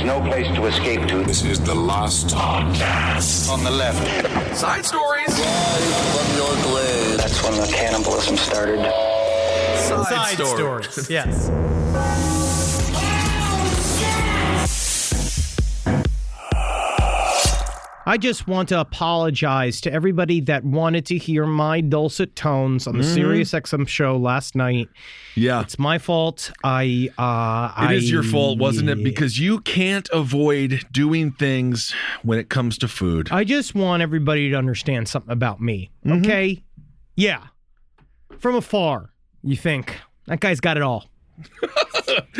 no place to escape to. This is the last podcast. On the left. Side stories. Live from your glade. That's when the cannibalism started. Side stories. Yes. I just want to apologize to everybody that wanted to hear my dulcet tones on the Sirius XM show last night. Yeah. It's my fault. It is your fault, wasn't it? Because you can't avoid doing things when it comes to food. I just want everybody to understand something about me, okay? Yeah. From afar, you think, that guy's got it all.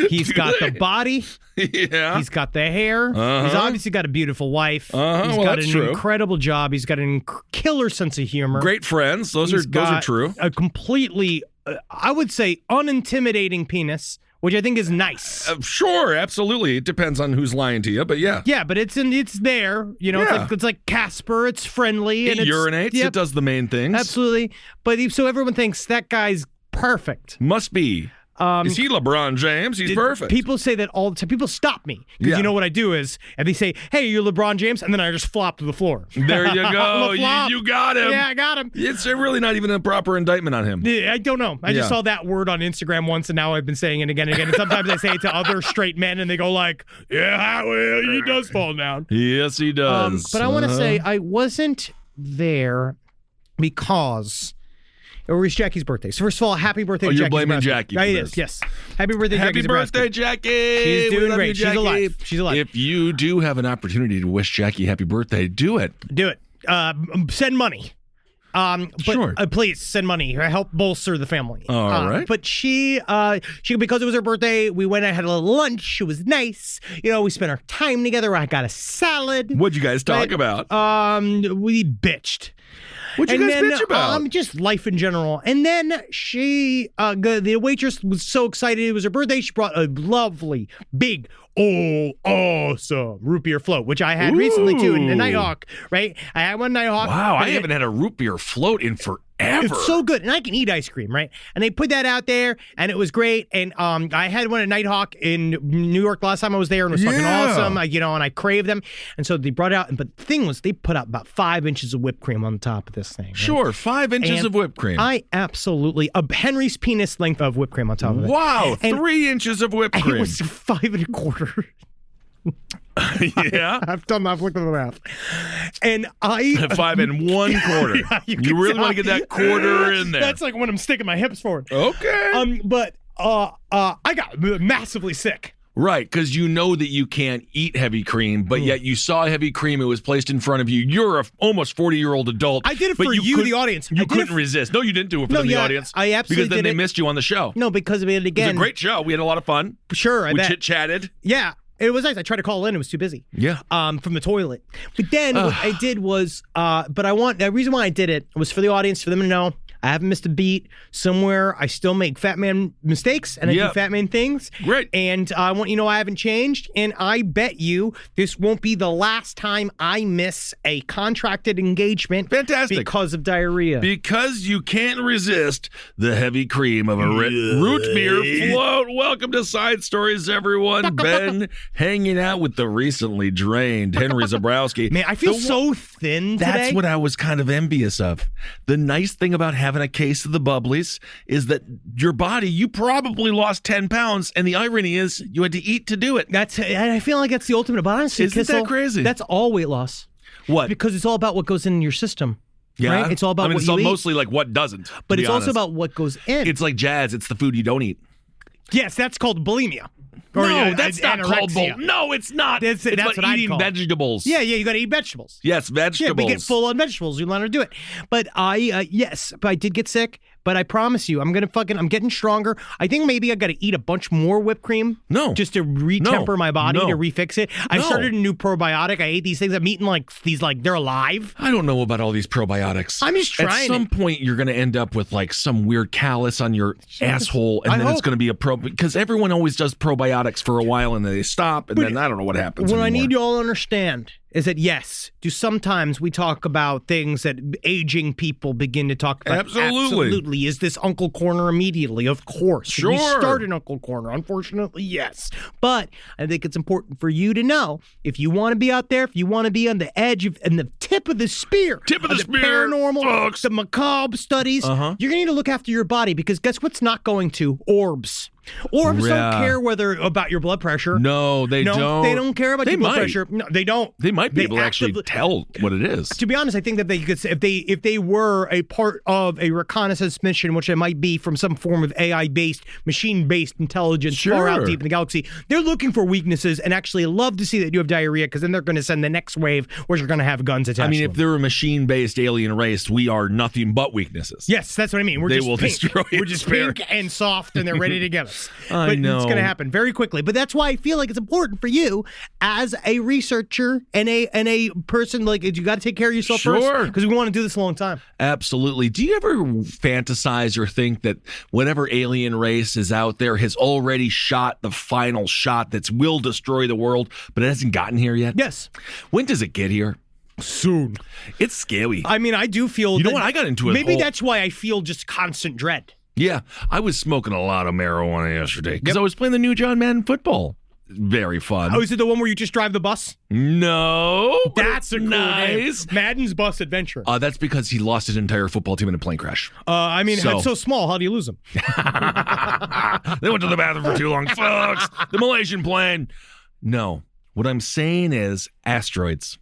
He's got the body. Yeah. He's got the hair. He's obviously got a beautiful wife. He's got an incredible job. He's got a killer sense of humor. Great friends. Those are true. A completely, I would say, unintimidating penis, which I think is nice. Sure, absolutely. It depends on who's lying to you, but yeah. Yeah, but it's there. You know, it's like Casper. It's friendly. It urinates. Yep. It does the main things. Absolutely. But so everyone thinks that guy's perfect. Must be. Is he LeBron James? He's perfect. People say that all the time. People stop me because you know what I do is, and they say, "Hey, you're LeBron James," and then I just flop to the floor. There you go. you got him. Yeah, I got him. It's really not even a proper indictment on him. I don't know. I just saw that word on Instagram once, and now I've been saying it again and again. And sometimes I say it to other straight men, and they go like, "Yeah, well, he does fall down." Yes, he does. But I want to say I wasn't there because it was Jackie's birthday. So first of all, happy birthday to Jackie. You're blaming Jackie. It is, yes. Happy birthday, Jackie. Happy birthday, Jackie. She's doing great. You, Jackie. She's alive. If you do have an opportunity to wish Jackie happy birthday, do it. Do it. Send money. Sure. Please send money. Help bolster the family. All right. But she, because it was her birthday, we went and had a little lunch. It was nice. You know, we spent our time together. I got a salad. What'd you guys talk about? We bitched. What'd you guys bitch about? Just life in general. And then she, the waitress was so excited it was her birthday. She brought a lovely, big, awesome root beer float, which I had recently too in the Nighthawk, right? I had one Nighthawk. Wow, I haven't had a root beer float in forever. It's so good, and I can eat ice cream, right? And they put that out there, and it was great. And I had one at Nighthawk in New York last time I was there, and it was fucking awesome. And I craved them, and so they brought it out. But the thing was, they put out about 5 inches of whipped cream on top of this thing. Right? Sure, 5 inches of whipped cream. I absolutely Henry's penis length of whipped cream on top of it. Wow, and 3 inches of whipped cream. It was 5 1/4. Yeah, I've looked at the math, and 5 1/4. Yeah, you really want to get that quarter in there. That's like when I'm sticking my hips forward. Okay. But I got massively sick. Right, because you know that you can't eat heavy cream, but yet you saw heavy cream. It was placed in front of you. You're a almost 40-year-old adult. I did it for you, the audience. You couldn't resist. No, you didn't do it for the audience. I absolutely because then they missed you on the show. No, because we had it again. It was a great show. We had a lot of fun. Sure, we chit-chatted. Yeah. It was nice. I tried to call in. It was too busy. Yeah. From the toilet. But then what I did was, the reason why I did it was for the audience, for them to know I haven't missed a beat. Somewhere I still make fat man mistakes and I do fat man things. Great. And I want you to know I haven't changed. And I bet you this won't be the last time I miss a contracted engagement. Fantastic. Because of diarrhea. Because you can't resist the heavy cream of a root beer float. Welcome to Side Stories, everyone. Ben hanging out with the recently drained Henry Zabrowski. Man, I feel so thin today. That's what I was kind of envious of. The nice thing about having a case of the bubblies is that your body, you probably lost 10 pounds, and the irony is you had to eat to do it. I feel like that's the ultimate. But honestly, isn't that crazy? That's all weight loss. What? Because it's all about what goes in your system. Yeah, right? It's all about what it's you eat. Mostly like what doesn't. But it's also about what goes in. It's like jazz. It's the food you don't eat. Yes, that's called bulimia. No, that's not called bulimia. No, it's not. That's what what eating vegetables. Yeah, you got to eat vegetables. Yes, vegetables. Yeah, we get full on vegetables. You learn how to do it. But but I did get sick. But I promise you, I'm getting stronger. I think maybe I got to eat a bunch more whipped cream. No. Just to retemper my body, to refix it. I started a new probiotic. I ate these things. I'm eating they're alive. I don't know about all these probiotics. I'm just trying. At some point, you're going to end up with some weird callus on your asshole, and then it's going to be because everyone always does probiotics for a while, and then they stop, and then I don't know what happens What anymore. I need you all to understand is that, yes, do sometimes we talk about things that aging people begin to talk about? Absolutely. Is this Uncle Corner immediately? Of course. Sure. We started Uncle Corner. Unfortunately, yes. But I think it's important for you to know, if you want to be out there, if you want to be on the edge and the tip of the spear, Tip of the spear, paranormal, folks. the macabre studies, you're going to need to look after your body, because guess what's not going to? Orbs. Orbs Yeah. don't care about your blood pressure. No, they don't. They don't care about They your blood might. pressure. No, they don't. They might be able to actually tell what it is. To be honest, I think that they could, if they were a part of a reconnaissance mission, which it might be from some form of AI-based, machine-based intelligence far out Sure. deep in the galaxy, they're looking for weaknesses and actually love to see that you have diarrhea, because then they're going to send the next wave, where you're going to have guns attached. I mean, to if them. they're a machine-based alien race, we are nothing but weaknesses. Yes, that's what I mean. They just will pink. destroy We're it just fair. pink and soft, and they're ready to get us. I But know. it's going to happen very quickly. But that's why I feel like it's important for you, as a researcher and a person, like, you got to take care of yourself Sure. first, because we want to do this a long time. Absolutely. Do you ever fantasize or think that whatever alien race is out there has already shot the final shot that will destroy the world, but it hasn't gotten here yet? Yes. When does it get here? Soon. It's scary. I mean, I do feel. You know that- what? I got into a Maybe whole- that's why I feel just constant dread. Yeah, I was smoking a lot of marijuana yesterday because Yep. I was playing the new John Madden football. Very fun. Oh, is it the one where you just drive the bus? No, but That's a it's cool nice. name. Madden's Bus Adventure. That's because he lost his entire football team in a plane crash. I mean, so- it's so small. How do you lose them? They went to the bathroom for too long. Folks, the Malaysian plane. No, what I'm saying is asteroids.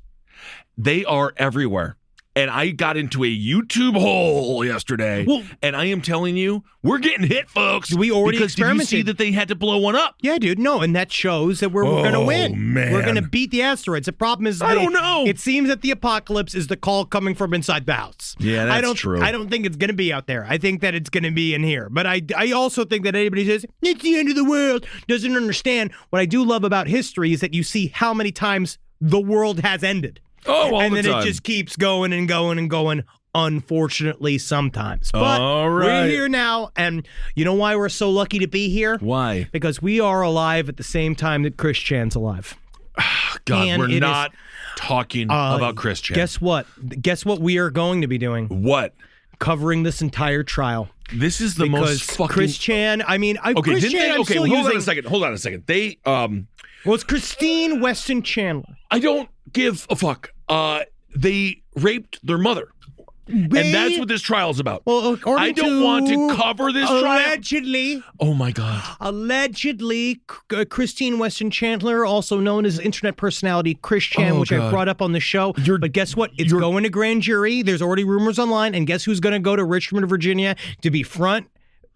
They are everywhere. And I got into a YouTube hole yesterday, Well- and I am telling you, we're getting hit, folks. We already because did you see experimented. that they had to blow one up? Yeah, dude. No, and that shows that we're going to Oh, win. man. We're going to beat the asteroids. The problem is, I don't know. It seems that the apocalypse is the call coming from inside the house. Yeah, that's I don't, true. I don't think it's going to be out there. I think that it's going to be in here. But I also think that anybody says it's the end of the world doesn't understand. What I do love about history is that you see how many times the world has ended. Oh, all and the then time. it just keeps going and going and going. Unfortunately, sometimes. But All right. we're here now, and you know why we're so lucky to be here? Why? Because we are alive at the same time that Chris Chan's alive. God, And we're it not talking about Christian. Guess what? Guess what we are going to be doing? What? Covering this entire trial. This is the Because most fucking. Chris Chan, I mean, Okay, Chris didn't Chan, they? I'm Okay, still hold on using. a second. Hold on a second. They Well, it's Christine Weston Chandler. I don't give a fuck. They raped their mother. And that's what this trial's about. Well, according I don't to want to cover this trial. allegedly, Oh my God. Christine Weston Chandler, also known as internet personality Chris Chan, Oh, which I God. brought up on the show. But guess what? It's going to grand jury. There's already rumors online. And guess who's going to go to Richmond, Virginia to be front?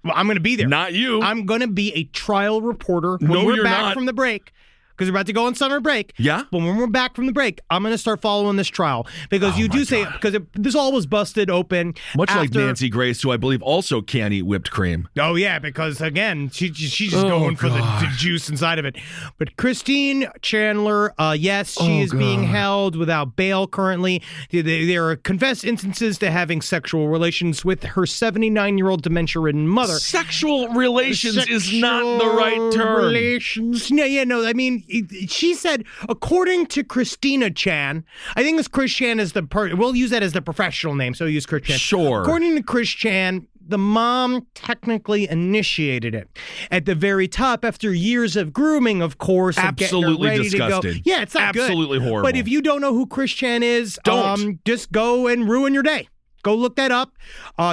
Well, I'm going to be there. Not you. I'm going to be a trial reporter when No, we're you're back not. from the break. Because we're about to go on summer break. Yeah? But when we're back from the break, I'm going to start following this trial. Because you do say, because this all was busted open. Much like after- Nancy Grace, who I believe also can't eat whipped cream. Oh, yeah, because, again, she's just Oh, going for the God. juice inside of it. But Christine Chandler, yes, she Oh, is being God. held without bail currently. There are confessed instances to having sexual relations with her 79-year-old dementia-ridden mother. Sexual relations is not the right term. Relations. Yeah, no, I mean, she said, according to Christina Chan, I think this Chris Chan is we'll use that as the professional name, so we'll use Chris Chan. Sure. According to Chris Chan, the mom technically initiated it at the very top after years of grooming, of course. Of getting her Absolutely ready disgusting. To go. Yeah, it's not good. Absolutely horrible. But if you don't know who Chris Chan is, Don't. just go and ruin your day. Go look that up.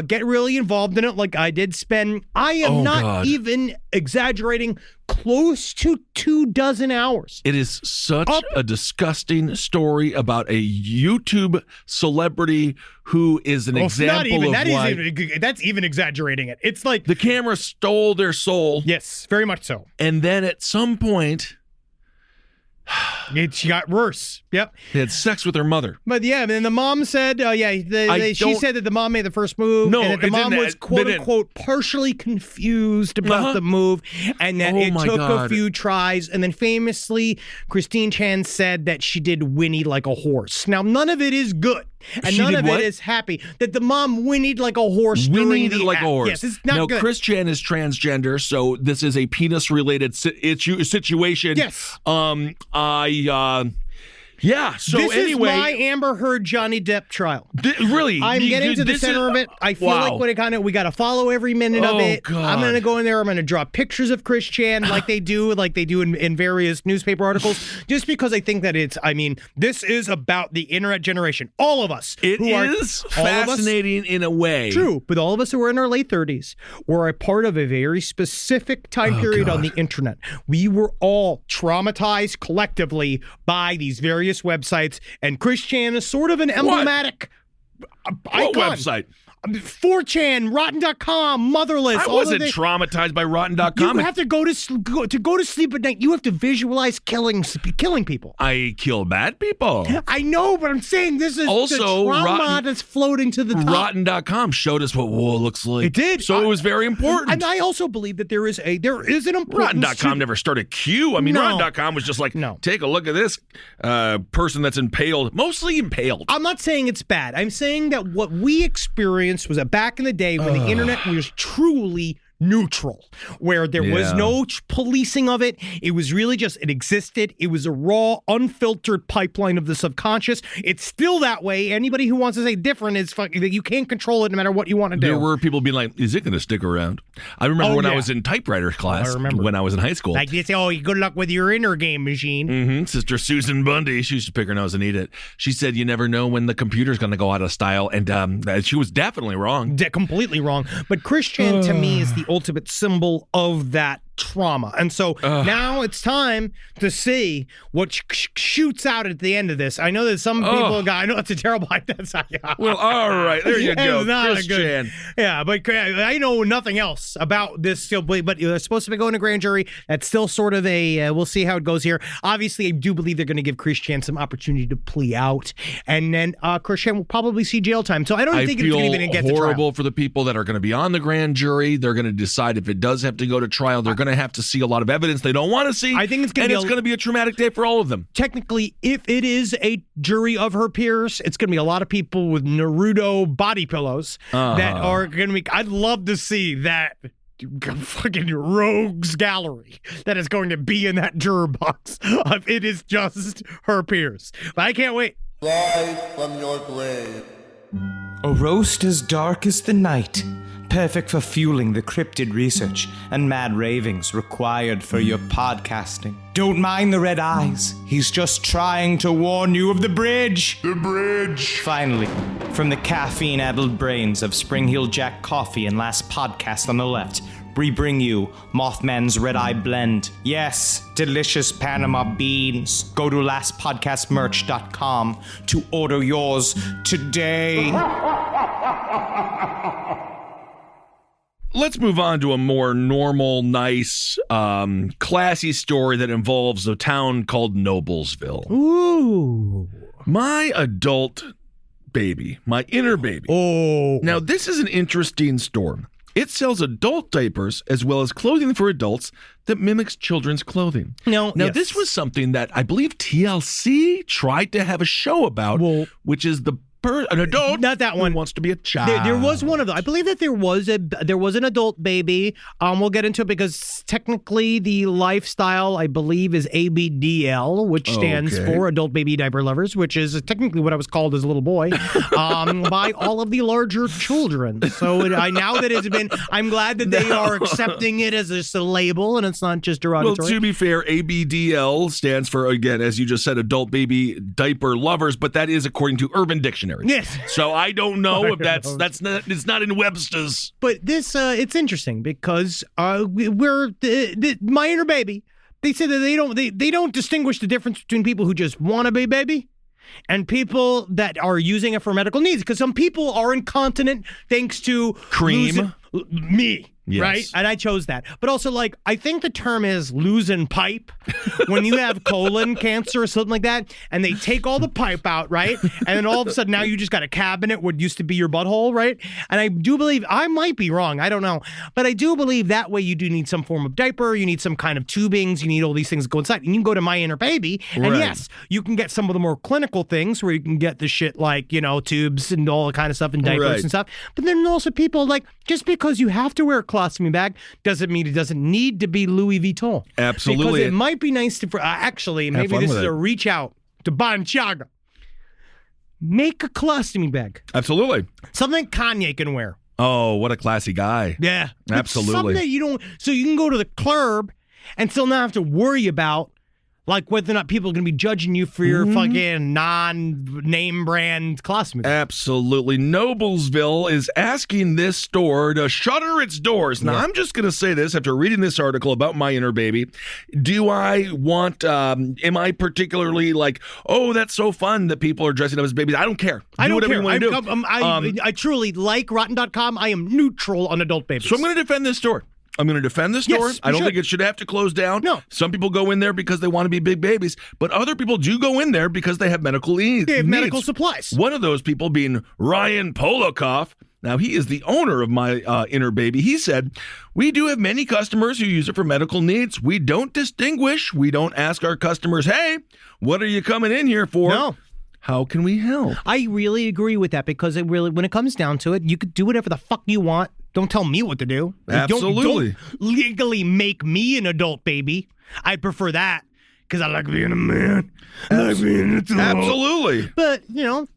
Get really involved in it like I did spend. I am not God. even exaggerating, close to 24 hours. It is such a disgusting story about a YouTube celebrity who is an example not even, of that is why even, that's even exaggerating it. It's like, the camera stole their soul. yes, very much so. And then at some point, She got worse. Yep. they had sex with their mother. But yeah, and then the mom said, she don't- said that the mom made the first move. No, and that the it mom didn't- was they quote didn't. unquote partially confused about the move, and that Oh it my took God. a few tries. And then famously, Christine Chan said that she did whinny like a horse. Now, none of it is good. And She none did of what? it is happy. That the mom whinnied like a horse during Winning the like act. a horse. Yes, it's not now, good. Chris Chan is transgender, so this is a penis-related situation. Yes. Yeah. So this anyway, is my Amber Heard Johnny Depp trial. really, I'm getting to the center of it. I feel like we got to follow every minute of it. God. I'm going to go in there. I'm going to draw pictures of Chris Chan like they do in various newspaper articles, just because I think that this is about the internet generation. All of us. It is fascinating in a way. True, but all of us who are in our late 30s were a part of a very specific time period on the internet. We were all traumatized collectively by these various websites, and Chris Chan is sort of an emblematic icon. What website? 4chan, Rotten.com, Motherless. I wasn't traumatized by Rotten.com. You have to go to sleep at night. You have to visualize killing people. I kill bad people. I know, but I'm saying this is also the trauma that's floating to the top. Rotten.com showed us what war looks like. It did. So it was very important. And I also believe that there is an importance. Rotten.com never started Q. I mean, No. Rotten.com was just like, take a look at this person that's impaled, mostly impaled. I'm not saying it's bad. I'm saying that what we experienced was that back in the day when the internet was truly neutral, where there was no policing of it. It was really just, it existed. It was a raw, unfiltered pipeline of the subconscious. It's still that way. Anybody who wants to say different is fucking, that you can't control it no matter what you want to do. There were people being like, is it going to stick around? I remember when I was in typewriter class, when I was in high school. Like they say, oh, good luck with your inner game machine. Mm-hmm. Sister Susan Bundy, she used to pick her nose and eat it. She said, you never know when the computer's going to go out of style. And she was definitely wrong. Completely wrong. But Chris Chan, to me, is the ultimate symbol of that trauma. And so now it's time to see what shoots out at the end of this. I know that some people I know it's a terrible idea. Well, all right. There you go. It's not Chris a good, Chan. Yeah, but I know nothing else about this still, but they're supposed to be going to grand jury. That's still sort of a, we'll see how it goes here. Obviously, I do believe they're going to give Chris Chan some opportunity to plea out. And then Chris Chan will probably see jail time. So I don't think it's going to even get to trial. I feel horrible for the people that are going to be on the grand jury. They're going to decide if it does have to go to trial. They're going to have to see a lot of evidence they don't want to see. I think it's going to be a traumatic day for all of them. Technically, if it is a jury of her peers, it's going to be a lot of people with Naruto body pillows that are going to be. I'd love to see that fucking rogues gallery that is going to be in that juror box. It is just her peers. But I can't wait. Rise from your grave. A roast as dark as the night, perfect for fueling the cryptid research and mad ravings required for your podcasting. Don't mind the red eyes. He's just trying to warn you of the bridge. The bridge. Finally, from the caffeine-addled brains of Spring Hill Jack Coffee and Last Podcast on the Left, we bring you Mothman's Red Eye Blend. Yes, delicious Panama beans. Go to lastpodcastmerch.com to order yours today. Let's move on to a more normal, nice, classy story that involves a town called Noblesville. Ooh. My adult baby, my inner baby. Oh. Now, this is an interesting store. It sells adult diapers as well as clothing for adults that mimics children's clothing. Now, this was something that I believe TLC tried to have a show about, which is an adult, not that one, who wants to be a child. There was one of them. I believe that there was an adult baby. We'll get into it because technically the lifestyle, I believe, is ABDL, which stands for Adult Baby Diaper Lovers, which is technically what I was called as a little boy by all of the larger children. So now that it's been, I'm glad that they are accepting it as just a label and it's not just derogatory. Well, to be fair, ABDL stands for, again, as you just said, Adult Baby Diaper Lovers, but that is according to Urban Dictionary. Yes. So I don't know if it's not in Webster's. But this it's interesting because my inner baby, they said that they don't distinguish the difference between people who just want to be baby and people that are using it for medical needs, because some people are incontinent thanks to cream. Me. Yes. Right? And I chose that. But also, like, I think the term is losing pipe when you have colon cancer or something like that, and they take all the pipe out, right? And then all of a sudden now you just got a cabinet what used to be your butthole, right? And I do believe, I might be wrong, I don't know, but I do believe that way you do need some form of diaper, you need some kind of tubings, you need all these things to go inside. And you can go to My Inner Baby, and yes, you can get some of the more clinical things where you can get the shit like, tubes and all the kind of stuff and diapers and stuff. But then also people like, just because you have to wear a colostomy bag doesn't mean it doesn't need to be Louis Vuitton. Absolutely. Because it might be nice to, actually, maybe this is a reach out to Balenciaga. Make a colostomy bag. Absolutely. Something Kanye can wear. Oh, what a classy guy. Yeah. Absolutely. Something that you don't, so you can go to the club and still not have to worry about like whether or not people are going to be judging you for your fucking non-name brand colostomy. Absolutely. Noblesville is asking this store to shutter its doors. Now, I'm just going to say this after reading this article about my inner baby. Do I want, am I particularly like, oh, that's so fun that people are dressing up as babies? I don't care. I don't whatever care. you want to do. I truly like Rotten.com. I am neutral on adult babies. So I'm going to defend this store. I'm going to defend the store. Yes, I don't should. think it should have to close down. No. Some people go in there because they want to be big babies, but other people do go in there because they have medical needs. They have medical supplies. One of those people being Ryan Polikoff. Now, he is the owner of my inner baby. He said, we do have many customers who use it for medical needs. We don't distinguish. We don't ask our customers, hey, what are you coming in here for? No. How can we help? I really agree with that because it really, when it comes down to it, you could do whatever the fuck you want. Don't tell me what to do. Absolutely. Don't legally make me an adult baby. I prefer that because I like being a man. I like being an adult. Absolutely. But,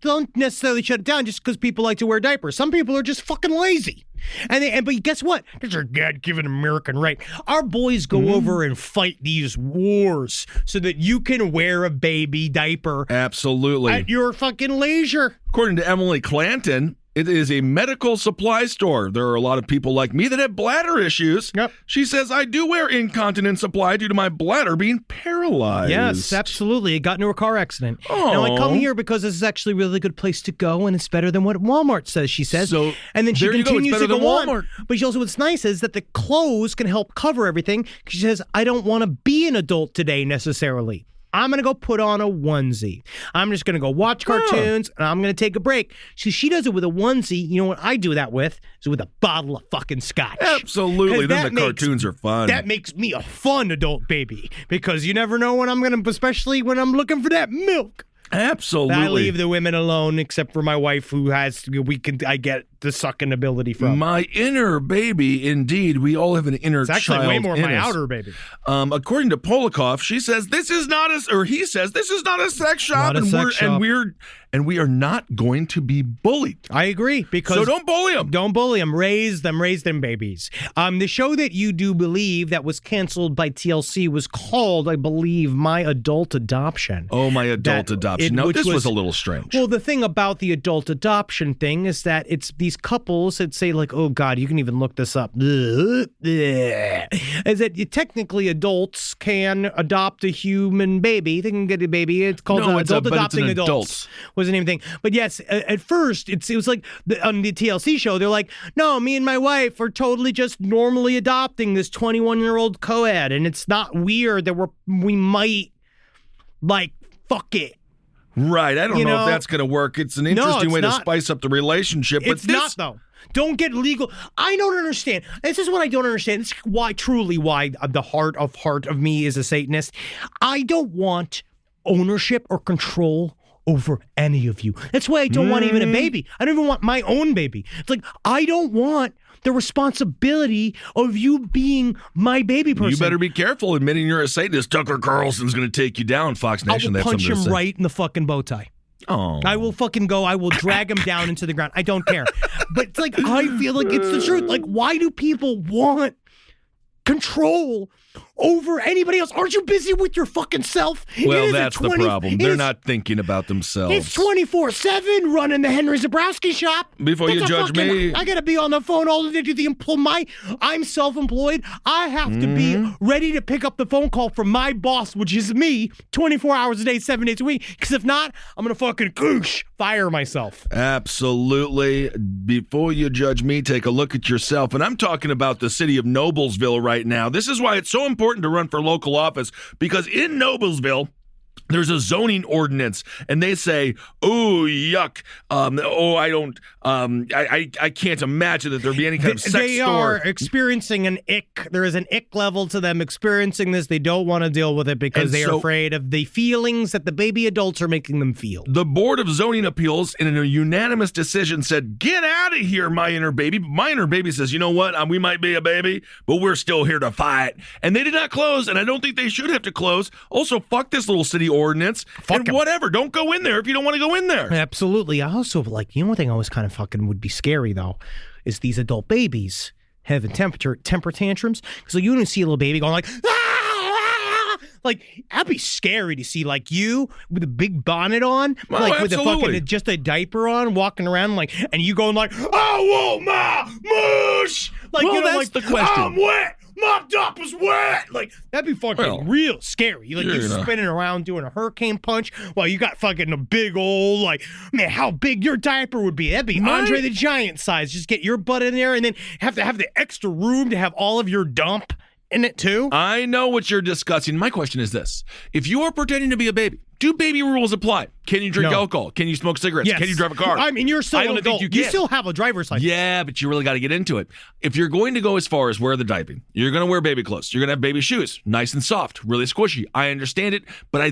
don't necessarily shut it down just because people like to wear diapers. Some people are just fucking lazy. But guess what? That's our God-given American right. Our boys go over and fight these wars so that you can wear a baby diaper Absolutely. at your fucking leisure. According to Emily Clanton, it is a medical supply store. There are a lot of people like me that have bladder issues. Yep. She says, I do wear incontinence supply due to my bladder being paralyzed. Yes, absolutely. It got into a car accident. Oh. Now, I come here because this is actually a really good place to go, and it's better than what Walmart says, she says. So, and then she there you go. It's continues better to than go on. Walmart. But she also, what's nice is that the clothes can help cover everything. She says, I don't want to be an adult today necessarily. I'm going to go put on a onesie. I'm just going to go watch cartoons, and I'm going to take a break. So she does it with a onesie. You know what I do that with? Is with a bottle of fucking scotch. Absolutely. 'Cause Then the cartoons are fun. That makes me a fun adult baby because you never know when I'm going to, especially when I'm looking for that milk. Absolutely. I leave the women alone except for my wife who has, I get the sucking ability from. My inner baby, indeed. We all have an inner child. It's actually way more in my us. outer baby. According to Polikoff, she says he says this is not a sex shop, Not a sex shop. and we are not going to be bullied. I agree because So don't bully them. Don't bully them. Raise them babies. The show that you do believe that was canceled by TLC was called, I believe, My Adult Adoption. Oh, My Adult Adoption. Now, which this was a little strange. Well, the thing about the adult adoption thing is that it's these couples that say like, oh God, you can even look this up. Is that technically adults can adopt a human baby. They can get a baby. It's called Adult Adopting Adults. Was the name thing. But yes, at first it was like on the TLC show, they're like, no, me and my wife are totally just normally adopting this 21-year-old co-ed, and it's not weird that we might like fuck it. Right. I don't know if that's going to work. It's an interesting way to not. spice up the relationship. But It's not, though. Don't get legal. I don't understand. This is what I don't understand. This is why the heart of me is a Satanist. I don't want ownership or control over any of you. That's why I don't want even a baby. I don't even want my own baby. It's like, I don't want the responsibility of you being my baby person. You better be careful admitting you're a Satanist. Tucker Carlson's going to take you down, Fox Nation. I will They have punch something to him say. right in the fucking bow tie. Oh. I will fucking go. I will drag him down into the ground. I don't care. But it's like, I feel like it's the truth. Like, why do people want control over anybody else? Aren't you busy with your fucking self? Well, that's the problem. They're not thinking about themselves. It's 24/7 running the Henry Zabrowski shop. Before you judge me. I gotta be on the phone all the day to the I'm self-employed. I have to be ready to pick up the phone call from my boss, which is me, 24 hours a day, 7 days a week. Because if not, I'm gonna fucking fire myself. Absolutely. Before you judge me, take a look at yourself. And I'm talking about the city of Noblesville right now. This is why it's so important to run for local office, because in Noblesville, there's a zoning ordinance, and they say, "Oh, yuck! I can't imagine that there'd be any kind of sex They store." are experiencing an ick. There is an ick level to them experiencing this. They don't want to deal with it because And they are so- afraid of the feelings that the baby adults are making them feel. The Board of Zoning Appeals, in a unanimous decision, said, "Get out of here, my inner baby." But my inner baby says, "You know what? We might be a baby, but we're still here to fight." And they did not close, and I don't think they should have to close. Also, fuck this little city ordinance and 'em. whatever. Don't go in there if you don't want to go in there. Absolutely. I also like, you know, one thing I always kind of fucking would be scary though, is these adult babies having temper tantrums. Because like, you don't see a little baby going like, ah! Like, that'd be scary to see, like, you with a big bonnet on, Oh, like with a absolutely. fucking just a diaper on, walking around like, and you going like, oh, whoa, ma, moosh. Like, Well, you know, that's like, the question. I'm wet. My diaper's wet. Like, that'd be fucking Well, real scary. Like, you're spinning around doing a hurricane punch while you got fucking a big old, like, man, how big your diaper would be. That'd be Andre the Giant size. Just get your butt in there and then have to have the extra room to have all of your dump in it too. I know what you're discussing. My question is this. If you are pretending to be a baby, do baby rules apply? Can you drink No. alcohol? Can you smoke cigarettes? Yes. Can you drive a car? I mean, you're still I an don't adult. think you can. still have a driver's license. Yeah, but you really got to get into it. If you're going to go as far as wear the diaper, you're going to wear baby clothes. You're going to have baby shoes, nice and soft, really squishy. I understand it, but I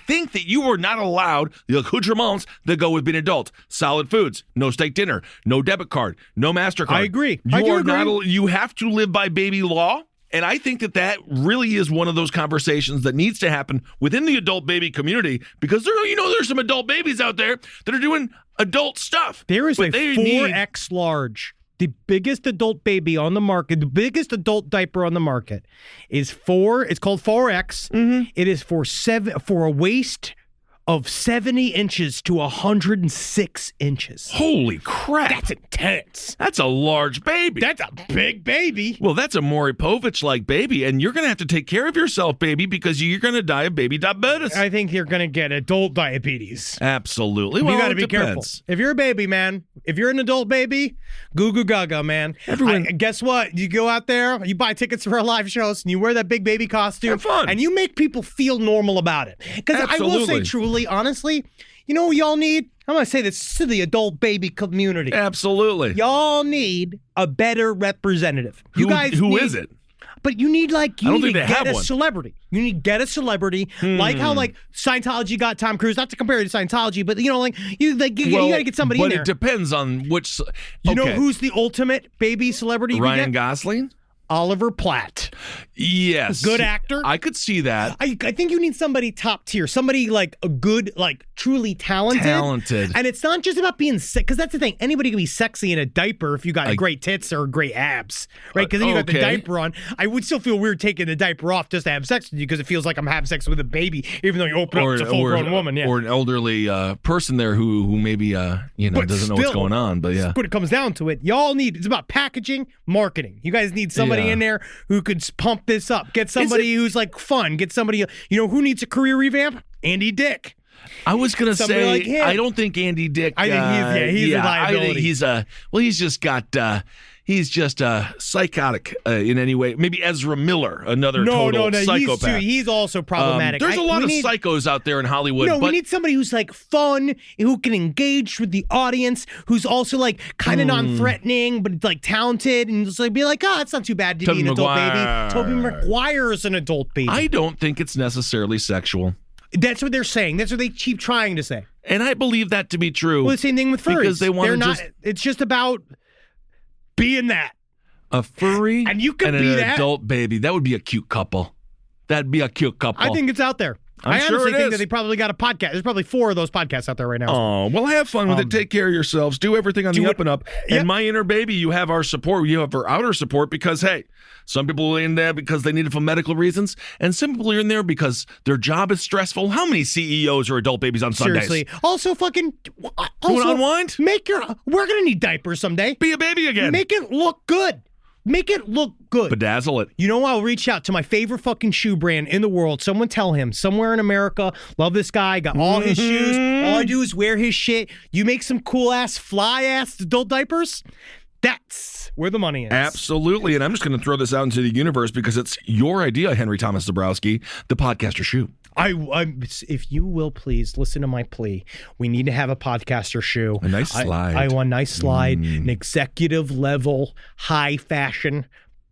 think that you are not allowed the accoutrements that go with being an adult. Solid foods, no steak dinner, no debit card, no MasterCard. I agree. You I do are agree. not. You have to live by baby law. And I think that really is one of those conversations that needs to happen within the adult baby community, because there's some adult babies out there that are doing adult stuff. There is But a they 4X large. The biggest adult baby on the market, the biggest adult diaper on the market is it's called 4X. Mm-hmm. It is for a waist of 70 inches to 106 inches. Holy crap. That's intense. That's a large baby. That's a big baby. Well, that's a Maury Povich-like baby, and you're going to have to take care of yourself, baby, because you're going to die of baby diabetes. I think you're going to get adult diabetes. Absolutely. Well, You got to it be careful. depends. If you're a baby, man, if you're an adult baby, goo goo gaga, man. Guess what? You go out there, you buy tickets for our live shows, and you wear that big baby costume. Have fun. And you make people feel normal about it. Because I will say, Absolutely. truly, honestly, you know what y'all need? I'm going to say this to the adult baby community. Absolutely. Y'all need a better representative. You guys Who need, is it? But you need I don't need think to they get have a one. celebrity. You need to get a celebrity, like how like Scientology got Tom Cruise. Not to compare it to Scientology, but you got to get somebody in But there. it depends on which. You know okay. who's the ultimate baby celebrity? you Ryan get? Gosling? Oliver Platt. Yes. Good actor. I could see that. I think you need somebody top tier, somebody like a good, like truly talented. And it's not just about being sick, because that's the thing. Anybody can be sexy in a diaper if you got great tits or great abs, right? Because then you got the okay. diaper on. I would still feel weird taking the diaper off just to have sex with you, because it feels like I'm having sex with a baby, even though you open up, it's a full-grown woman. Yeah. Or an elderly person there who maybe But doesn't know what's still, going on. But yeah. when it comes down to it, it's about packaging, marketing. You guys need somebody in there who could pump this up. Get somebody who's like fun. Get somebody, who needs a career revamp? Andy Dick. I was gonna Somebody say like him. I don't think Andy Dick. I think he's a liability. I think he's just psychotic in any way. Maybe Ezra Miller, another total psychopath. He's also problematic. There's a lot of psychos out there in Hollywood. No, but we need somebody who's like fun, who can engage with the audience, who's also like kind of non-threatening, but like talented, and just like be like, it's not too bad to Tobey be an adult Maguire. baby. Tobey Maguire is an adult baby. I don't think it's necessarily sexual. That's what they're saying. That's what they keep trying to say. And I believe that to be true. Well, the same thing with furries. Because they want They're to not. just It's just about being that. a furry And you could and be an that. adult baby. That would be a cute couple. That'd be a cute couple. I think it's out there. I'm I sure honestly it think is. that they probably got a podcast. There's probably 4 of those podcasts out there right now. Oh, well, have fun with it. Take care of yourselves. Do everything on the up and up. Yep. And my inner baby, you have our support. You have our outer support because, hey, some people are in there because they need it for medical reasons, and some people are in there because their job is stressful. How many CEOs are adult babies on Sundays? Seriously. Also, fucking. You want to unwind? We're gonna need diapers someday. Be a baby again. Make it look good. Make it look good. Bedazzle it. You know, I'll reach out to my favorite fucking shoe brand in the world. Someone tell him, somewhere in America, love this guy, got all his shoes. All I do is wear his shit. You make some cool ass, fly ass adult diapers. That's where the money is. Absolutely. And I'm just going to throw this out into the universe because it's your idea, Henry Thomas Dabrowski, the podcaster shoe. If you will please listen to my plea, we need to have a podcaster shoe. A nice slide. I want a nice slide, an executive level, high fashion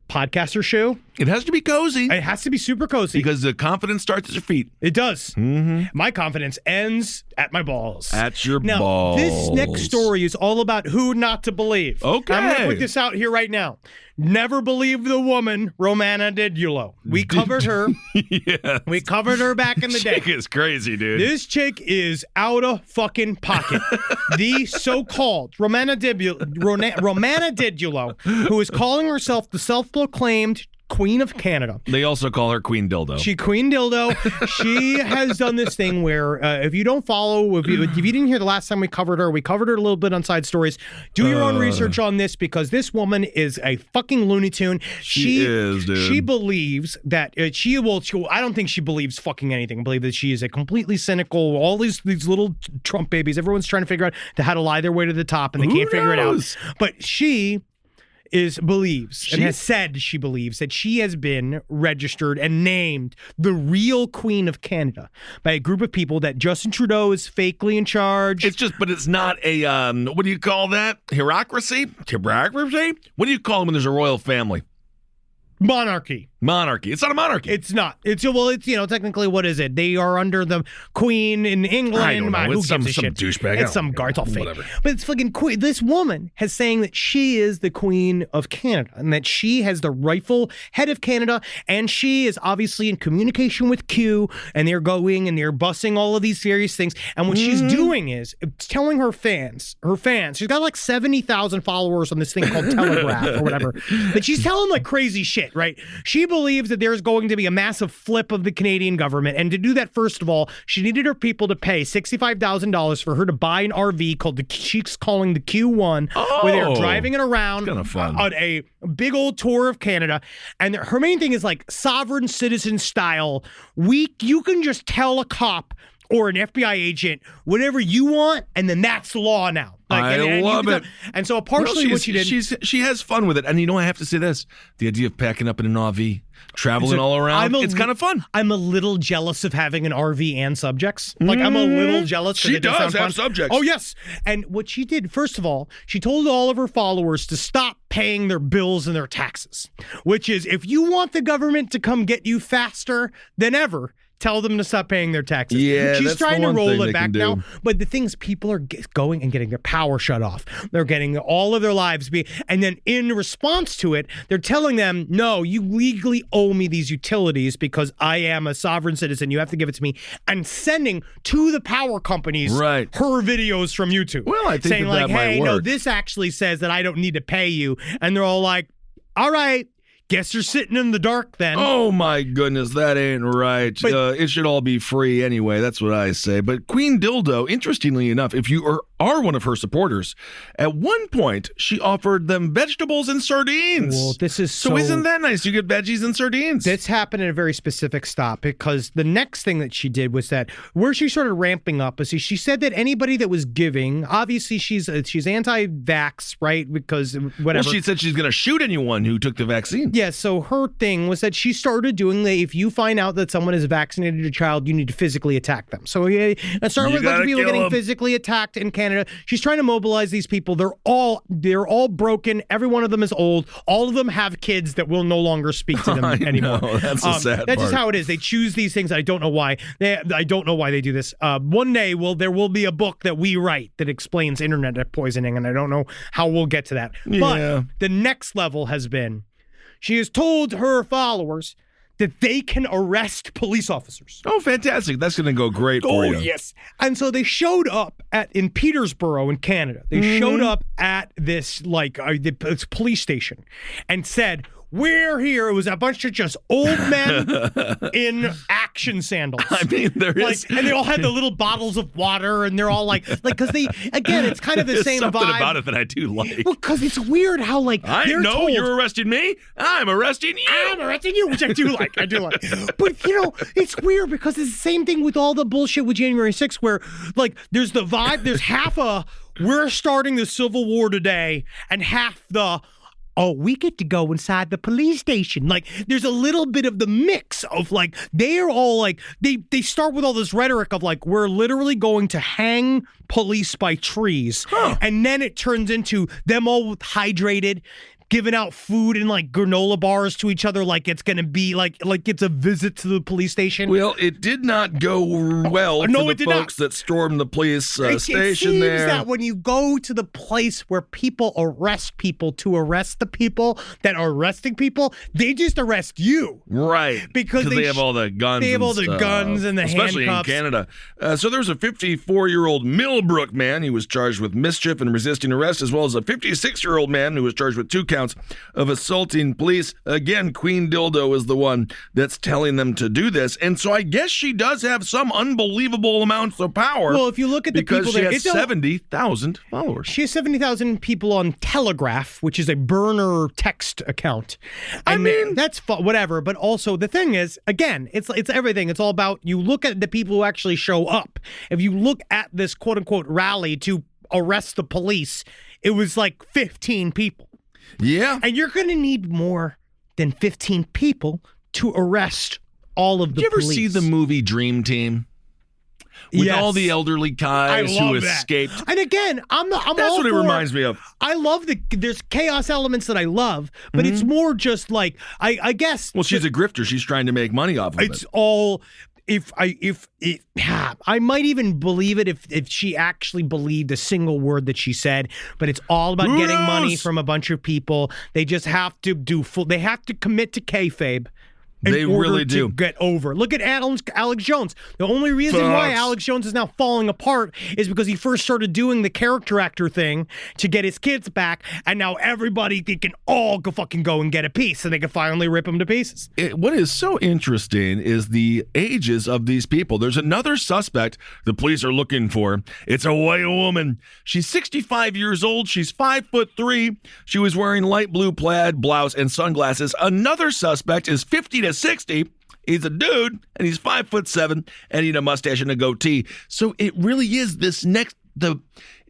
podcaster shoe. It has to be cozy. It has to be super cozy. Because the confidence starts at your feet. It does. My confidence ends at my balls. At your now, balls. This next story is all about who not to believe. Okay. I'm going to put this out here right now. Never believe the woman, Romana Didulo. We covered her. Yes. We covered her back in the day. Chick is crazy, dude. This chick is out of fucking pocket. The so-called Romana Didulo, who is calling herself the self-proclaimed Queen of Canada. They also call her Queen Dildo. She Queen Dildo. She has done this thing where if you don't follow, if you didn't hear the last time we covered her a little bit on Side Stories. Do your own research on this because this woman is a fucking Looney Tune. She is, dude. She believes that she will. I don't think she believes fucking anything. I believe that she is a completely cynical. All these little Trump babies. Everyone's trying to figure out how to lie their way to the top, and they can't figure it out. But she believes and has said she believes that she has been registered and named the real Queen of Canada by a group of people that Justin Trudeau is fakely in charge. But it's not a, what do you call that? Hierarchy? What do you call them when there's a royal family? Monarchy. It's not a monarchy. It's not. It's technically, what is it? They are under the Queen in England. I don't know. Who It's gives a some shit? douchebag. It's some guard. It's all fake. Whatever. But it's fucking Queen. This woman has saying that she is the Queen of Canada and that she has the rightful head of Canada, and she is obviously in communication with Q, and they're going and they're bussing all of these various things. And what she's doing is telling her fans, she's got like 70,000 followers on this thing called Telegraph or whatever, but she's telling like crazy shit, right? She believes that there's going to be a massive flip of the Canadian government. And to do that, first of all, she needed her people to pay $65,000 for her to buy an RV called she's calling the Q1, where they're driving it around kind of fun. On a big old tour of Canada. And her main thing is like sovereign citizen style. You can just tell a cop or an FBI agent whatever you want, and then that's the law now. I love it. And so partially what she did... She has fun with it. And you know, I have to say this. The idea of packing up in an RV, traveling all around, it's kind of fun. I'm a little jealous of having an RV and subjects. Like, I'm a little jealous. She does have subjects. Oh, yes. And what she did, first of all, she told all of her followers to stop paying their bills and their taxes, which is, if you want the government to come get you faster than ever, tell them to stop paying their taxes. Yeah, she's that's trying the to one roll thing it they back can do. now. But the thing is, people are going and getting their power shut off. They're getting all of their lives and then in response to it, they're telling them, no, you legally owe me these utilities because I am a sovereign citizen. You have to give it to me. And sending to the power companies her videos from YouTube. Well, I think saying that like, might hey, work. no, this actually says that I don't need to pay you. And they're all like, all right. Guess you're sitting in the dark then. Oh my goodness, that ain't right. But- It should all be free anyway. That's what I say. But Queen Dildo, interestingly enough, if you are one of her supporters, at one point she offered them vegetables and sardines. Well, this is so isn't that nice? You get veggies and sardines. This happened at a very specific stop because the next thing that she did was that where she started ramping up is she said that anybody that was giving, obviously she's anti-vax, right? Because whatever. Well, she said she's going to shoot anyone who took the vaccine. Yeah, so her thing was that she started doing if you find out that someone has vaccinated a child, you need to physically attack them. So it started with a bunch of people getting physically attacked in Canada. She's trying to mobilize these people. They're all broken. Every one of them is old. All of them have kids that will no longer speak to them anymore. Know, that's the sad That's part. just how it is. They choose these things. I don't know why. I don't know why they do this. One day, there will be a book that we write that explains internet poisoning, and I don't know how we'll get to that. Yeah. But the next level has been she has told her followers that they can arrest police officers. Oh, fantastic. That's going to go great for you. Oh, yes. And so they showed up in Petersburg in Canada. They showed up at this this police station and said, we're here. It was a bunch of just old men in action sandals. I mean, there is. And they all had the little bottles of water, and they're all because they, again, it's kind of the same something vibe. about it that I do like. Well, because it's weird how, I they're know told, you're arresting me. I'm arresting you. I'm arresting you, which I do like. But, it's weird because it's the same thing with all the bullshit with January 6th where, there's the vibe, there's half we're starting the Civil War today, and half we get to go inside the police station. There's a little bit of the mix of, they're all, they start with all this rhetoric of, we're literally going to hang police by trees. And then it turns into them all hydrated, giving out food and like granola bars to each other like it's gonna be like it's a visit to the police station. Well, it did not go well for the folks that stormed the police station it seems there. that when you go to the place where people arrest people to arrest the people that are arresting people, they just arrest you. Right. Because they have all the guns. They have all the guns and the especially handcuffs. in Canada. So there was a 54-year-old Millbrook man. He was charged with mischief and resisting arrest, as well as a 56-year-old man who was charged with 2 counts of assaulting police. Again, Queen Dildo is the one that's telling them to do this. And so I guess she does have some unbelievable amounts of power. Well, if you look at the people because she there, has 70,000 followers. She has 70,000 people on Telegraph, which is a burner text account. I mean, that's whatever. But also the thing is, again, it's everything. It's all about, you look at the people who actually show up. If you look at this quote unquote rally to arrest the police, it was like 15 people. Yeah. And you're going to need more than 15 people to arrest all of the police. Did you ever see the movie Dream Team? With all the elderly guys who escaped. And again, I'm That's all what it for, reminds me of. I love there's chaos elements that I love, but it's more just like, I guess. Well, she's a grifter. She's trying to make money off of it. It's all, I might even believe it if she actually believed a single word that she said, but it's all about getting money from a bunch of people. They just have to they have to commit to kayfabe. They really do. To get over. Look at Alex Jones. The only reason why Alex Jones is now falling apart is because he first started doing the character actor thing to get his kids back, and now everybody can all go and get a piece, and they can finally rip him to pieces. What is so interesting is the ages of these people. There's another suspect the police are looking for. It's a white woman. She's 65 years old. She's 5'3". She was wearing light blue plaid blouse and sunglasses. Another suspect is 50 to 60. He's a dude, and he's 5'7", and he had a mustache and a goatee. So it really is this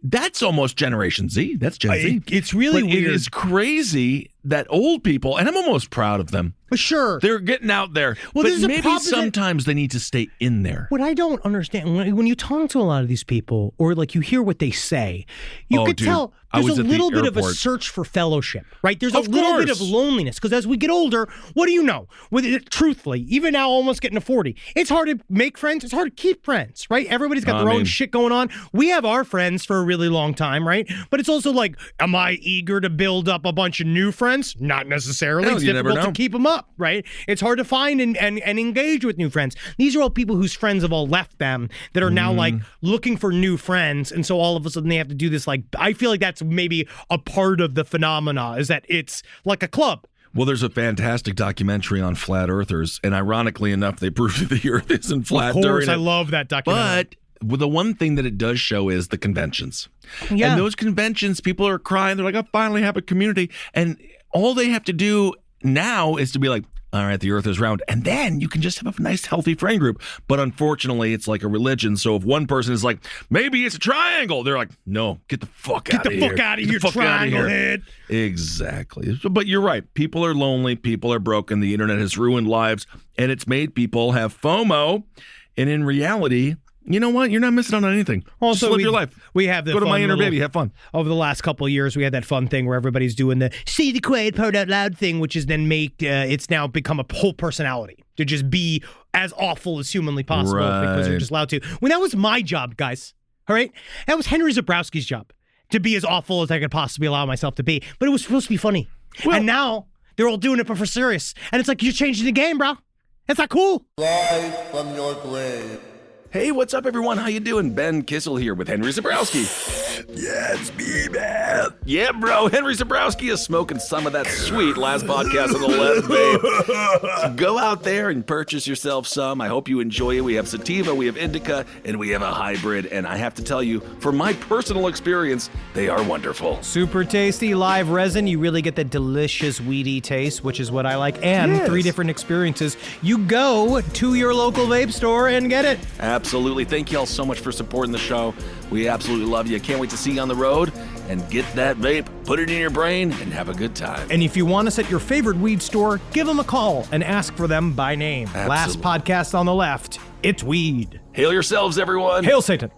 that's almost Generation Z. That's Gen Z. It's really weird. It is crazy that old people, and I'm almost proud of them. For sure. They're getting out there. Well, but this is a maybe problem sometimes they need to stay in there. What I don't understand, when you talk to a lot of these people, or like you hear what they say, you could tell there's a little bit of a search for fellowship, right? There's a little bit of loneliness, because as we get older, what do you know? Truthfully, even now almost getting to 40, it's hard to make friends. It's hard to keep friends, right? Everybody's got their own shit going on. We have our friends for a really long time, right? But it's also like, am I eager to build up a bunch of new friends? Not necessarily. It's difficult to keep them up, right? It's hard to find and engage with new friends. These are all people whose friends have all left them that are now like looking for new friends. And so all of a sudden they have to do this. Like, I feel like that's maybe a part of the phenomena, is that it's like a club. Well, there's a fantastic documentary on flat earthers, and ironically enough, they prove that the earth isn't flat. Of course, during it. I love that documentary. But the one thing that it does show is the conventions. Yeah. And those conventions, people are crying. They're like, I finally have a community. And all they have to do now is to be like, all right, the earth is round. And then you can just have a nice, healthy friend group. But unfortunately, it's like a religion. So if one person is like, maybe it's a triangle, they're like, no, get the fuck out of here. Get the fuck out of here, triangle head. Exactly. But you're right. People are lonely. People are broken. The internet has ruined lives. And it's made people have FOMO. And in reality, you know what? You're not missing out on anything. Also, just live your life. We have the go to fun My Inner little, Baby. Have fun. Over the last couple of years, we had that fun thing where everybody's doing the say the quiet part out loud thing, which is then it's now become a whole personality to just be as awful as humanly possible because you're just allowed to. When that was my job, guys. All right, that was Henry Zabrowski's job, to be as awful as I could possibly allow myself to be. But it was supposed to be funny, and now they're all doing it but for serious. And it's like, you're changing the game, bro. That's not cool. Rise from your grave. Hey, what's up, everyone? How you doing? Ben Kissel here with Henry Zabrowski. Yeah, it's me, man. Yeah, bro. Henry Zabrowski is smoking some of that sweet Last Podcast on the Left, babe. So go out there and purchase yourself some. I hope you enjoy it. We have sativa, we have indica, and we have a hybrid. And I have to tell you, from my personal experience, they are wonderful. Super tasty live resin. You really get that delicious weedy taste, which is what I like. And 3 different experiences. You go to your local vape store and get it. Absolutely. Thank you all so much for supporting the show. We absolutely love you. Can't wait to see you on the road and get that vape, put it in your brain, and have a good time. And if you want us at your favorite weed store, give them a call and ask for them by name. Absolutely. Last Podcast on the Left, it's weed. Hail yourselves, everyone. Hail Satan.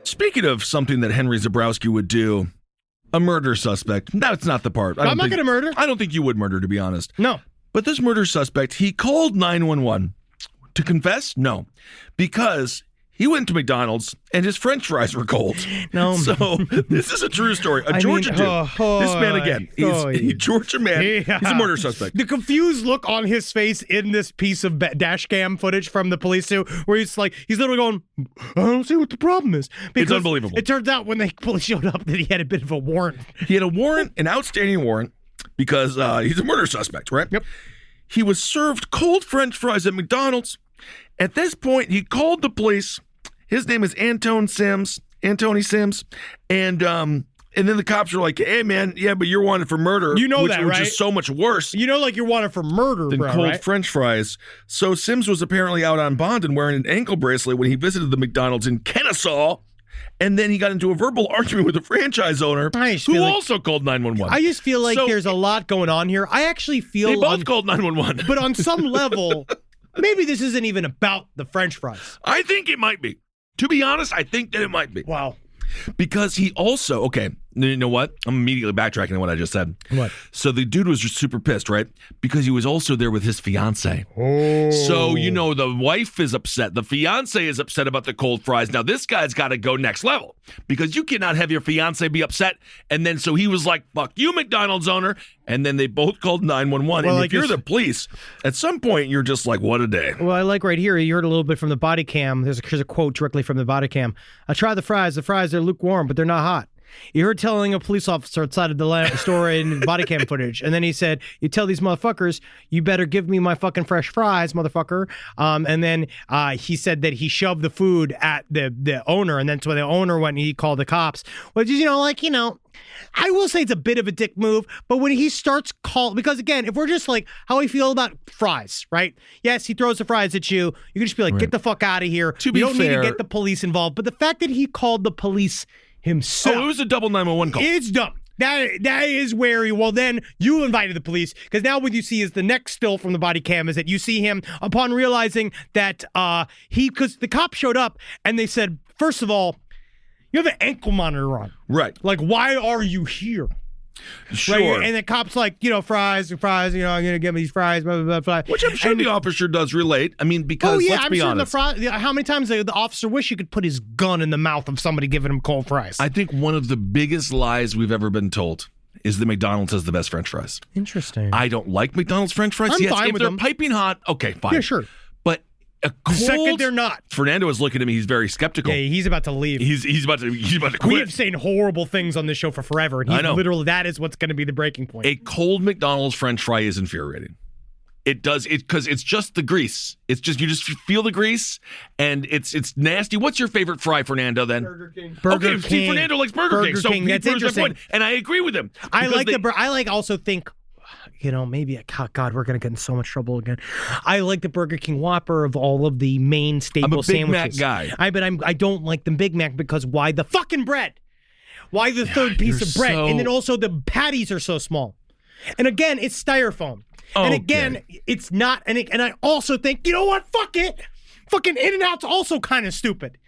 Speaking of something that Henry Zabrowski would do, a murder suspect. That's not the part. I'm not going to murder. I don't think you would murder, to be honest. No. But this murder suspect, he called 911 to confess? No. Because he went to McDonald's and his French fries were cold. No. So this is a true story. A Georgia dude. This man, again, he's a Georgia man. Yeah. He's a murder suspect. The confused look on his face in this piece of dash cam footage from the police too, where he's literally going, I don't see what the problem is. Because it's unbelievable. It turns out when the police showed up that he had a bit of a warrant. He had a warrant, an outstanding warrant, because he's a murder suspect, right? Yep. He was served cold French fries at McDonald's. At this point, he called the police. His name is Antony Sims, and then the cops were like, "Hey, man, yeah, but you're wanted for murder." You know which that, right? Which is so much worse. You know, like you're wanted for murder, than bro, cold right? French fries. So Sims was apparently out on bond and wearing an ankle bracelet when he visited the McDonald's in Kennesaw. And then he got into a verbal argument with the franchise owner, who also called 911. I just feel like there's a lot going on here. I actually feel they both called 911. But on some level, maybe this isn't even about the French fries. I think it might be. To be honest, I think that it might be. Wow. Because he also, okay, you know what? I'm immediately backtracking on what I just said. What? So the dude was just super pissed, right? Because he was also there with his fiance. Oh. So, the wife is upset. The fiance is upset about the cold fries. Now, this guy's got to go next level because you cannot have your fiance be upset. And then so he was like, fuck you, McDonald's owner. And then they both called 911. Well, and if you're the police, at some point, you're just like, what a day. Well, I like right here, you heard a little bit from the body cam. Here's a quote directly from the body cam. I tried the fries. The fries are lukewarm, but they're not hot. You heard telling a police officer outside of the store in body cam footage. And then he said, you tell these motherfuckers, you better give me my fucking fresh fries, motherfucker. And then he said that he shoved the food at the owner. And then so the owner went and he called the cops. Which is, I will say it's a bit of a dick move. But when he starts because again, if we're just like how we feel about fries, right? Yes, he throws the fries at you. You can just be like, get the fuck out of here. To be you don't fair, need to get the police involved. But the fact that he called the police himself. Oh, it was a double 911 call. It's dumb. That is where then you invited the police, because now what you see is the next still from the body cam is that you see him upon realizing that because the cops showed up and they said, first of all, you have an ankle monitor on. Right. Like, why are you here? Sure. Right? And the cop's like, fries, I'm going to get me these fries, blah, blah, blah. Which I'm sure the officer does relate. I mean, because let's be honest. How many times the officer wish he could put his gun in the mouth of somebody giving him cold fries? I think one of the biggest lies we've ever been told is that McDonald's has the best French fries. Interesting. I don't like McDonald's French fries. I'm fine if with they're them. piping hot, okay, fine. Yeah, sure. But a cold, the second they're not. Fernando is looking at me. He's very skeptical. Yeah, he's about to leave. He's about to quit. We've seen horrible things on this show for forever. And I know. Literally, that is what's going to be the breaking point. A cold McDonald's French fry is infuriating. It does it because it's just the grease. It's just you just feel the grease and it's nasty. What's your favorite fry, Fernando? Then Burger King. See, Fernando likes Burger King. So King. he That's proves my interesting. point, and I agree with him. Also think. Maybe God, we're gonna get in so much trouble again. I like the Burger King Whopper of all of the main staple I'm a Big sandwiches. Mac guy. I don't like the Big Mac because why the fucking bread? Why the third piece of bread? And then also the patties are so small. And again, it's styrofoam. And again, it's not. And I also think, you know what? Fuck it. Fucking In-N-Out's also kind of stupid.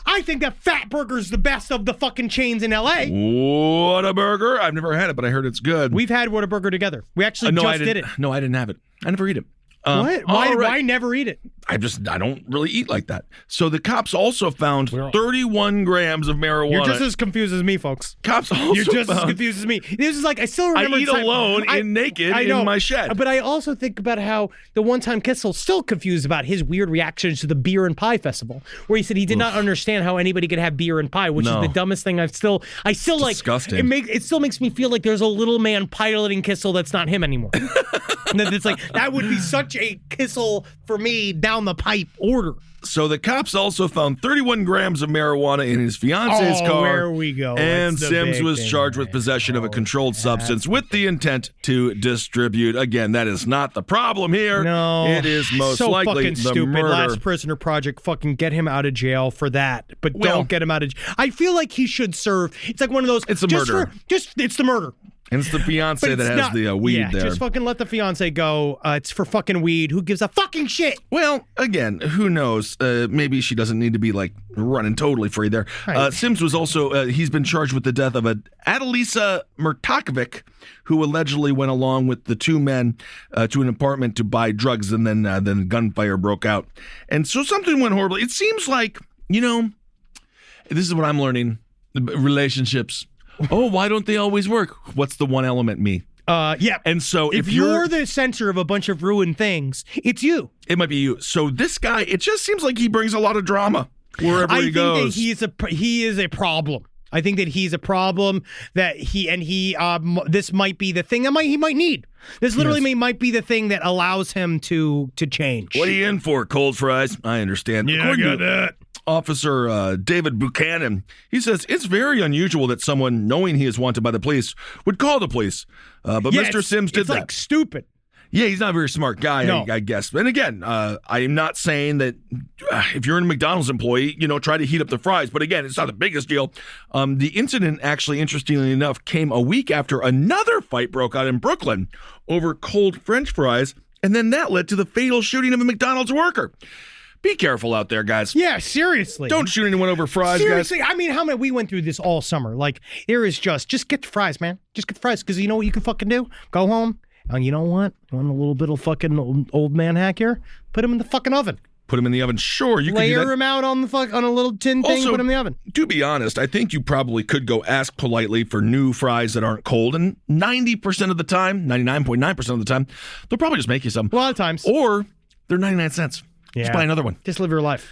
I think that Fat Burger's the best of the fucking chains in LA. Whataburger? I've never had it, but I heard it's good. We've had Whataburger together. We actually did it. No, I didn't have it. I never eat it. What? Why never eat it? I don't really eat like that. So the cops also found 31 grams of marijuana. You're just as confused as me, folks. Cops also You're just as found, confused as me. This is like, I still remember. I eat alone naked in my shed. But I also think about how the one-time Kissel's still confused about his weird reactions to the beer and pie festival, where he said he did not understand how anybody could have beer and pie, which is the dumbest thing I still like. Disgusting. It still makes me feel like there's a little man piloting Kissel that's not him anymore. And it's like, that would be such a Kissel for me down the pipe order. So the cops also found 31 grams of marijuana in his fiance's car. There we go. And Sims was charged with possession of a controlled substance with the intent to distribute. Again, that is not the problem here. No. It is most so likely fucking the stupid. murder. Last Prisoner Project, fucking get him out of jail for that. But don't get him out of jail. I feel like he should serve. It's like one of those. It's a murder. It's the murder. And it's the fiance But that it's has the weed yeah, there. just fucking let the fiance go. It's for fucking weed. Who gives a fucking shit? Well, again, who knows? Maybe she doesn't need to be like running totally free there. Right. Sims was also, he's been charged with the death of Adalisa Murtakovic, who allegedly went along with the two men to an apartment to buy drugs, and then gunfire broke out. And so something went horribly. It seems like, this is what I'm learning. Relationships. Oh, why don't they always work? What's the one element? Me. Yeah. And so if you're the center of a bunch of ruined things, it's you. it might be you. So this guy, it just seems like he brings a lot of drama wherever he goes. I think that he is a problem. I think that he's a problem that this might be the thing that he might need. This literally might be the thing that allows him to change. What are you in for? Cold fries? I understand. Yeah, According I got to that. Officer David Buchanan, he says it's very unusual that someone, knowing he is wanted by the police, would call the police. But Yeah, Mr. Sims did it's that. like stupid. Yeah, he's not a very smart guy, No. I guess. And again, I am not saying that if you're a McDonald's employee, try to heat up the fries. But again, it's not the biggest deal. The incident, actually, interestingly enough, came a week after another fight broke out in Brooklyn over cold French fries. And then that led to the fatal shooting of a McDonald's worker. Be careful out there, guys. Yeah, seriously. Don't shoot anyone over fries, Seriously, guys. I mean, we went through this all summer. Like, there is just get the fries, man. Just get the fries, because you know what you can fucking do? Go home, and you know what? You want a little bit of fucking old man hack here? Put them in the fucking oven. Put them in the oven. Sure, you can do Layer that. them out on a little tin thing, Also, put them in the oven. To be honest, I think you probably could go ask politely for new fries that aren't cold, and 90% of the time, 99.9% of the time, they'll probably just make you some. A lot of times. Or they're 99 cents. Yeah. Just buy another one. Just live your life.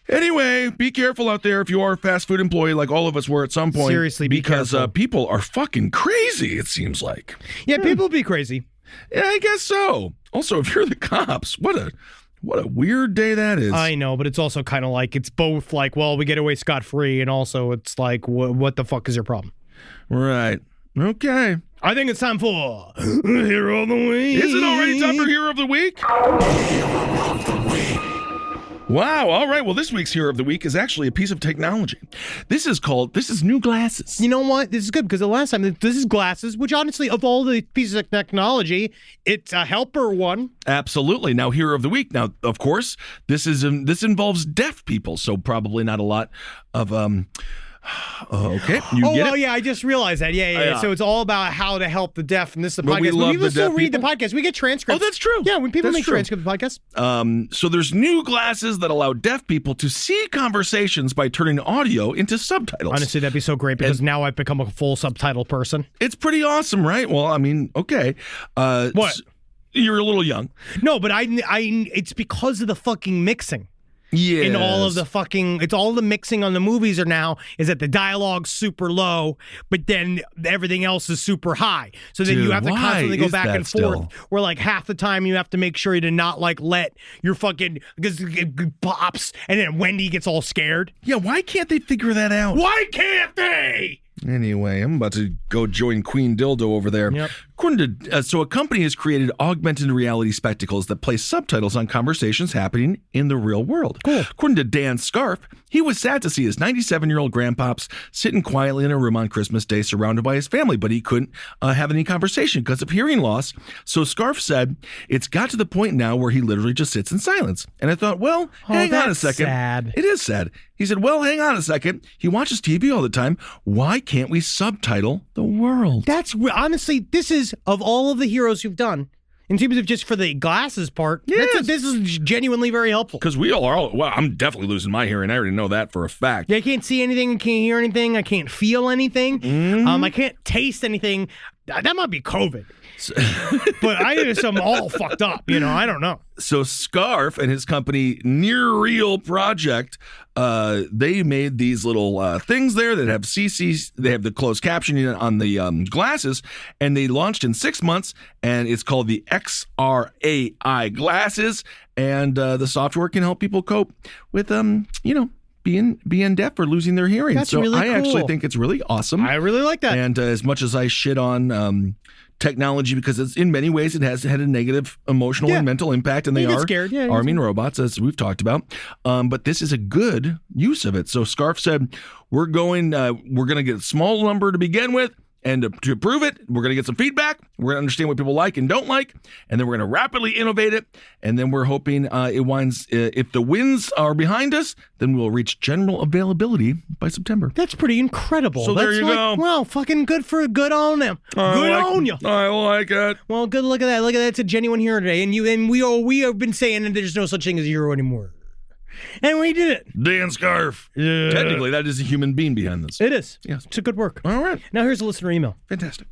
Anyway, be careful out there if you are a fast food employee like all of us were at some point. Seriously, be because careful. people are fucking crazy, it seems like. Yeah, people be crazy. Yeah, I guess so. Also, if you're the cops, what a weird day that is. I know, but it's also kind of like, it's both like, well, we get away scot-free, and also it's like, what the fuck is your problem? Right. Okay. I think it's time for Hero of the Week. Is it already time for Hero of the Week? Wow. All right. Well, this week's Hero of the Week is actually a piece of technology. This is new glasses. You know what? This is good, because the last time, this is glasses, which honestly, of all the pieces of technology, it's a helper one. Absolutely. Now, Hero of the Week. Now, of course, this involves deaf people, so probably not a lot of okay. You get it? Yeah, I just realized that. Yeah. So it's all about how to help the deaf, and this is a But podcast. we love people the still deaf read people. the podcast. We get transcripts. Oh, that's true. Yeah, when people That's make true. transcripts of the podcast. So there's new glasses that allow deaf people to see conversations by turning audio into subtitles. Honestly, that'd be so great, because now I've become a full subtitle person. It's pretty awesome, right? Well, I mean, okay. What? You're a little young. No, but it's because of the fucking mixing. Yeah. In all of the fucking, it's all the mixing on the movies are now is that the dialogue's super low, but then everything else is super high. So then Dude, you have to why constantly go is back that and still? forth. Where like half the time you have to make sure to not like let your fucking, because it pops, and then Wendy gets all scared. Yeah, why can't they figure that out? Why can't they? Anyway, I'm about to go join Queen Dildo over there. Yep. According to, so a company has created augmented reality spectacles that place subtitles on conversations happening in the real world. Cool. According to Dan Scarf, he was sad to see his 97-year-old grandpops sitting quietly in a room on Christmas Day surrounded by his family, but he couldn't have any conversation because of hearing loss. So Scarf said, it's got to the point now where he literally just sits in silence. And I thought, well, hang on a that's second. sad. It is sad. He said, well, hang on a second. He watches TV all the time. Why can't we subtitle the world? That's honestly, this is of all of the heroes you've done, in terms of just for the glasses part, Yes. this is genuinely very helpful. Because we all are, well, I'm definitely losing my hearing. I already know that for a fact. Yeah, I can't see anything, I can't hear anything, I can't feel anything, I can't taste anything. That might be COVID. But I just am all fucked up, I don't know. So Scarf and his company Near Real Project, they made these little things there that have CCs. They have the closed captioning on the glasses, and they launched in 6 months, and it's called the XRAI glasses, and the software can help people cope with, being deaf or losing their hearing. That's so really I actually cool. think it's really awesome. I really like that. And as much as I shit on technology, because it's in many ways it has had a negative emotional and mental impact, and they You get are scared. Yeah, you arming robots, as we've talked about. But this is a good use of it. So Scarf said, we're going to get a small number to begin with, And to prove it, we're going to get some feedback. We're going to understand what people like and don't like. And then we're going to rapidly innovate it. And then we're hoping it winds, if the winds are behind us, then we'll reach general availability by September. That's pretty incredible. So there That's you go. Well, fucking good on them. Good on you. I like it. Well, good. Look at that. Look at that. It's a genuine hero today. And we have been saying that there's no such thing as a hero anymore. And we did it. Dan Scarf. Yeah. Technically, that is a human being behind this. It is. Yes. It's a good work. All right. Now here's a listener email. Fantastic.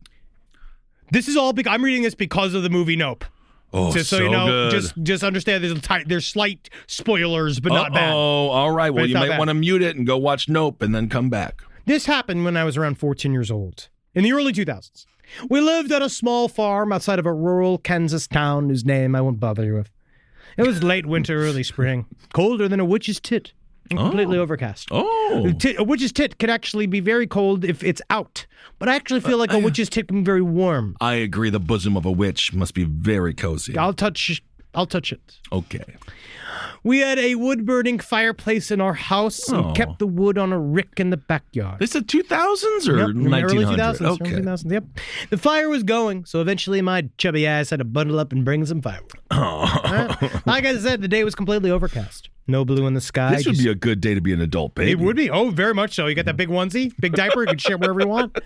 This is all I'm reading this because of the movie Nope. Oh, so you know, good. just understand there's slight spoilers, but not bad. Oh, all right. Well, But you it's not might bad. want to mute it and go watch Nope and then come back. This happened when I was around 14 years old, in the early 2000s. We lived on a small farm outside of a rural Kansas town whose name I won't bother you with. It was late winter, early spring, colder than a witch's tit, and completely overcast. Oh. A witch's tit can actually be very cold if it's out, but I actually feel like a witch's tit can be very warm. I agree. The bosom of a witch must be very cozy. I'll touch it. Okay. We had a wood-burning fireplace in our house and kept the wood on a rick in the backyard. This is 2000s or Yep, in the 1900s? early 2000s. Okay. Early 2000s, yep. The fire was going, so eventually my chubby ass had to bundle up and bring some firewood. Like I said, the day was completely overcast. No blue in the sky. This would be a good day to be an adult baby. It would be. Oh, very much so. You got that big onesie, big diaper. You can share wherever you want.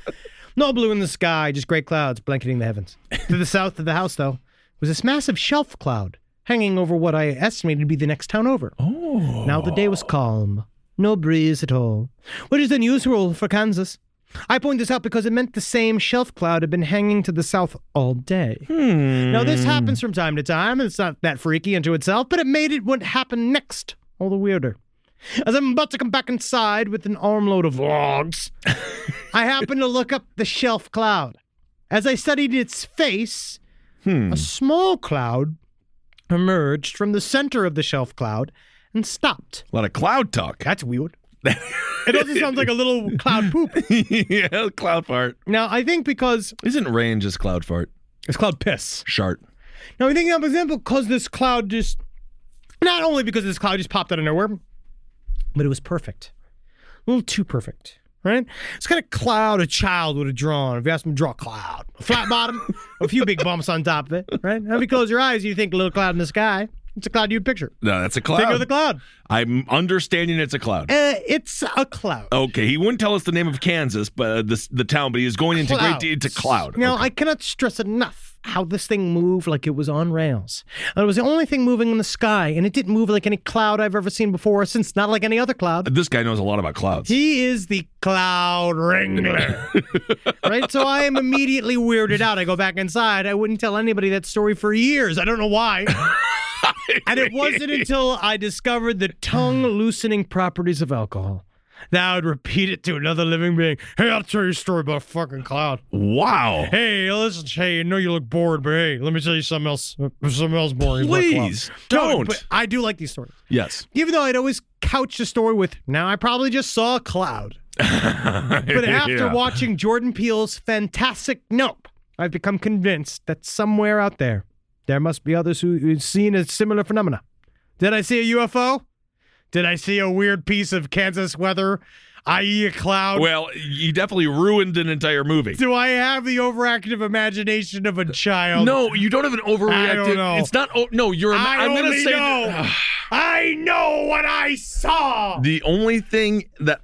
No blue in the sky, just gray clouds blanketing the heavens. To the south of the house, though, was this massive shelf cloud hanging over what I estimated to be the next town over. Oh. Now the day was calm. No breeze at all, which is unusual for Kansas. I point this out because it meant the same shelf cloud had been hanging to the south all day. Now, this happens from time to time, and it's not that freaky unto itself, but it made it what happened next all the weirder. As I'm about to come back inside with an armload of logs, I happened to look up the shelf cloud. As I studied its face, a small cloud emerged from the center of the shelf cloud and stopped. A lot of cloud talk. That's weird. It also sounds like a little cloud poop. Yeah, cloud fart. Now, I think because Isn't rain just cloud fart? it's cloud piss. Shart. Now, I think that was because this cloud just, not only because this cloud just popped out of nowhere, but it was perfect. A little too perfect, right? It's kind of cloud a child would have drawn if you asked him to draw a cloud. A flat bottom, a few big bumps on top of it, right? Now, if you close your eyes, you think a little cloud in the sky. It's a cloud you'd picture. No, that's a cloud. Think of the cloud. I'm understanding it's a cloud. It's a cloud. Okay, he wouldn't tell us the name of Kansas, but the town, but he's going into great detail to cloud. Now, Okay. I cannot stress enough how this thing moved like it was on rails. And it was the only thing moving in the sky, and it didn't move like any cloud I've ever seen before, since not like any other cloud. This guy knows a lot about clouds. He is the cloud wrangler. Right? So I am immediately weirded out. I go back inside. I wouldn't tell anybody that story for years. I don't know why. And it wasn't until I discovered the tongue-loosening properties of alcohol that I would repeat it to another living being. Hey, I'll tell you a story about a fucking cloud. Wow. Hey, listen, hey, I know you look bored, but hey, let me tell you something else. Something else boring. Please, don't. No, but I do like these stories. Yes. Even though I'd always couch the story with, now I probably just saw a cloud. But after watching Jordan Peele's fantastic Nope, I've become convinced that somewhere out there must be others who've seen a similar phenomena. Did I see a UFO? Did I see a weird piece of Kansas weather, i.e. a cloud? Well, you definitely ruined an entire movie. Do I have the overactive imagination of a child? No, you don't have an overreactive. I don't know. It's not. No, you're. I'm going to say. I know what I saw. The only thing that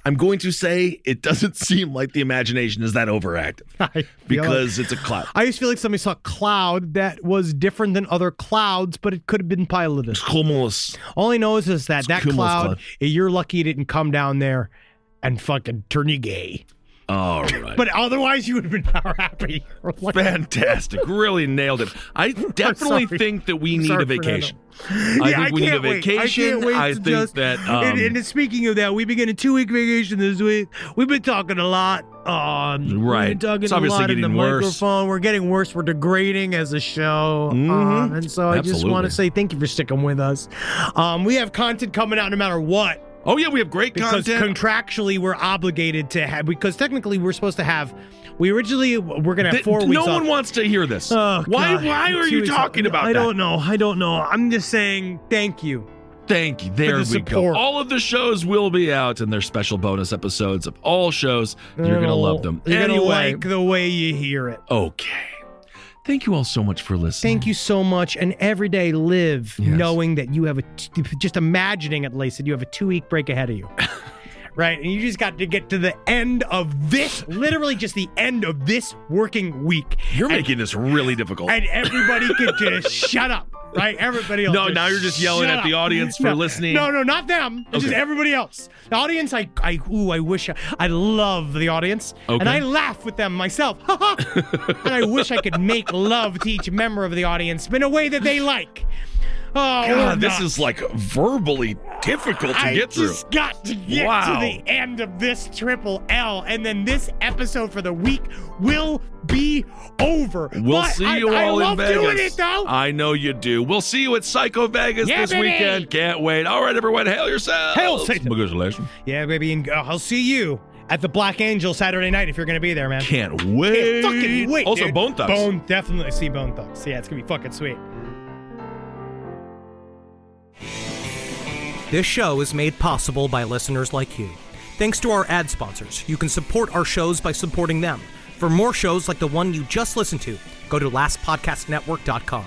I'm going to say, it doesn't seem like the imagination is that overactive because it's a cloud. I just feel like somebody saw a cloud that was different than other clouds, but it could have been piloted. It's cumulus. All I know is that cumulus cloud, you're lucky it didn't come down there and fucking turn you gay. All right. But otherwise, you would have been power happy. Fantastic. Really nailed it. I definitely think that we need a vacation. I think we need a vacation. I think that. And speaking of that, we begin a 2-week vacation this week. We've been talking a lot. Right. We've been talking It's a obviously lot in the getting worse. microphone. We're getting worse. We're degrading as a show. Mhm. And so I just want Absolutely. to say thank you for sticking with us. We have content coming out no matter what. Oh, yeah, we have great Because content. contractually, we're obligated to have, because technically we're supposed to have, we're going to have 4 weeks No off. one wants to hear this. Oh, Why God. are 2 you weeks talking off. about I that? don't know. I'm just saying thank you Thank you. There the we go. support. All of the shows will be out, and there's special bonus episodes of all shows. You're going to love them. You're Anyway, gonna like the way you hear it. okay. Thank you all so much for listening. Thank you so much. And every day live Yes. knowing that you have just imagining at least that you have a 2-week break ahead of you. Right? And you just got to get to the end of this, literally just the end of this working week. You're making this really difficult. And everybody could just shut up. Right? Everybody else. No, now you're just yelling shut at the up. audience for listening. No, not them. It's just Okay. everybody else. The audience, I wish I love the audience. Okay. And I laugh with them myself. And I wish I could make love to each member of the audience in a way that they like. Oh, God, this is like verbally difficult to get through. I just got to get Wow. to the end of this triple L, and then this episode for the week will be over. We'll But see you I all love in Vegas. doing it, though. I know you do. We'll see you at Psycho Vegas Yeah, this baby. weekend. Can't wait. All right, everyone, hail yourselves. Hail Satan. Congratulations. Yeah, baby, and I'll see you at the Black Angel Saturday night if you're going to be there, man. Can't wait. Can't fucking wait, Also, dude. Bone Thugs. Definitely see Bone Thugs. Yeah, it's going to be fucking sweet. This show is made possible by listeners like you. Thanks to our ad sponsors, you can support our shows by supporting them. For more shows like the one you just listened to, go to lastpodcastnetwork.com.